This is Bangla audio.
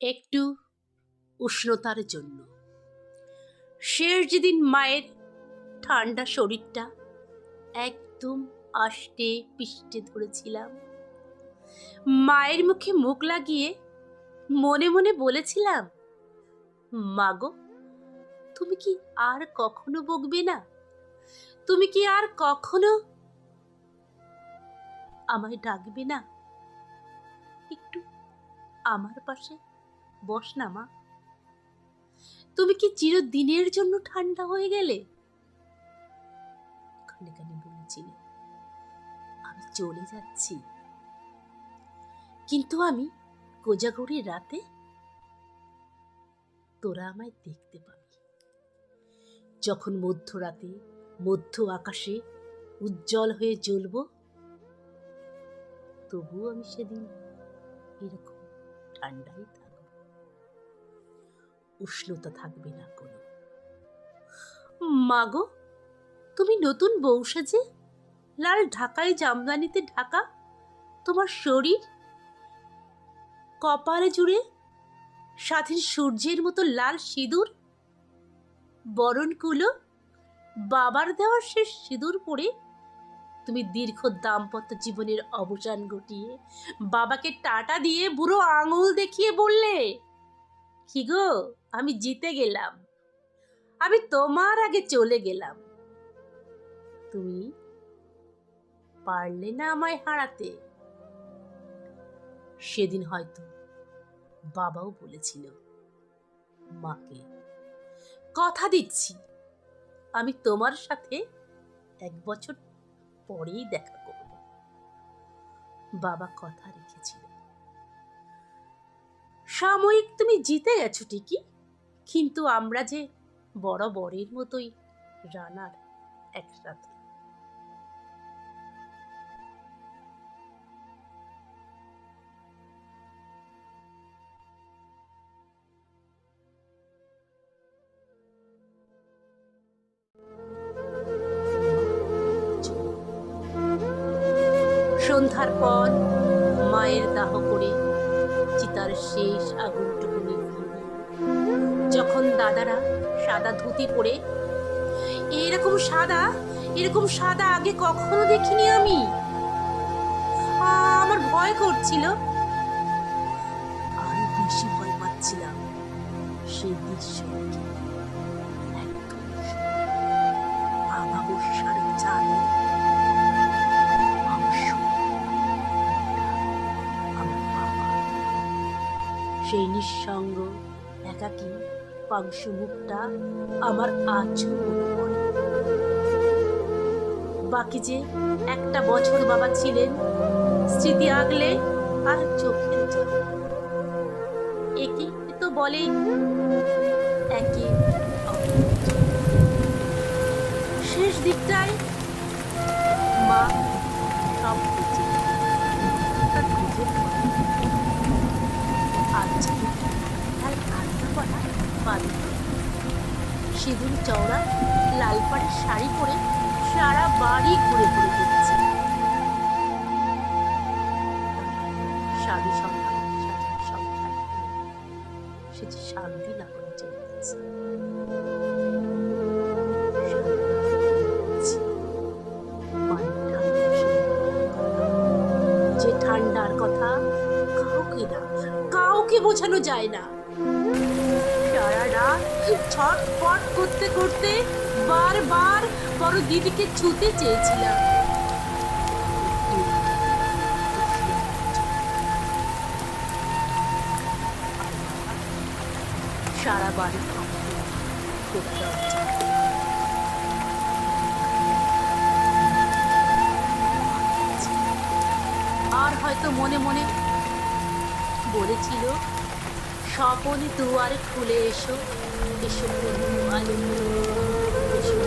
একটু উষ্ণতার জন্য। শেষ যেদিন মায়ের ঠান্ডা শরীরটা একদম আষ্টে পিষ্টে ধরেছিলাম, মায়ের মুখে মুখ লাগিয়ে মনে মনে বলেছিলাম, মাগো তুমি কি আর কখনো বকবে না? তুমি কি আর কখনো আমায় ডাকবে না? একটু আমার পাশে বস না মা। তুমি কি চিরদিনের জন্য ঠান্ডা হয়ে গেলে? কানে কানে বলেছিলে আমি চলে যাচ্ছি, কিন্তু আমি কোজাগরীর রাতে তোরা আমায় দেখতে পাবি। যখন মধ্যরাতে মধ্য আকাশে উজ্জ্বল হয়ে জ্বলব, তবুও আমি সেদিন এরকম ঠান্ডাই থাকব, উষ্ণতা থাকবে না কোনো। মাগো তুমি নতুন বউ সাজে লাল ঢাকাই জামদানিতে ঢাকা তোমার শরীর, কপালে জুড়ে স্বাধীন সূর্যের মতো লাল সিঁদুর, বরণকুলো বাবার দেওয়ার শেষ সিঁদুর পরে তুমি দীর্ঘ দাম্পত্য জীবনের অবসান ঘটিয়ে বাবাকে টাটা দিয়ে বুড়ো আঙুল দেখিয়ে বললে, কি গো আমি জিতে গেলাম, আমি তোমার আগে চলে গেলাম, তুমি পারলে না আমায় হারাতে। সেদিন হয়তো বাবাও বলেছিল মাকে, কথা দিচ্ছি আমি তোমার সাথে 1 বছর পরেই দেখা করব। বাবা কথা রেখেছিল। সাময়িক তুমি জিতে গেছো ঠিকই, কিন্তু আমরা যে বরাবরের মতোই রানার একসাথে। সন্ধ্যার পর মায়ের দাহ করে চিতার শেষ আগুনটুকু নিভিয়ে যখন দাদারা সাদা ধুতি পরে, এরকম সাদা আগে কখনো দেখিনি আমি, আমার ভয় করছিল, আরো বেশি ভয় পাচ্ছিলাম সেই দৃশ্য দেখে। একদম আমাবস্যার চাঁদ, সেই নিঃসঙ্গ একাকী পাংশু মুখটা আমার আজও মনে পড়ে। বাকি যে 1 বছর বাবা ছিলেন স্মৃতি আগলে আর চোখের জল, একে তো বলে একে। শেষ দিকটায় মা সব বুঝে, সিঁদুর চওড়া লাল পাড়ের শাড়ি পরে সারা বাড়ি ঘুরে ঘুরে দিচ্ছে। স্বামী সংসার সে যে শান্তি না করে চলে গেছে। যে ঠান্ডার কথা কাউকে বোঝানো যায় না। সারা রাত ছটফট করতে করতে বারবার বড় দিদিকে ছুতে চেয়েছিলাম। সারা বাড়ি আর হয়তো মনে মনে বলেছিল, স্বপনে দুয়ারে খুলে এসো, এসো আলো, এসো।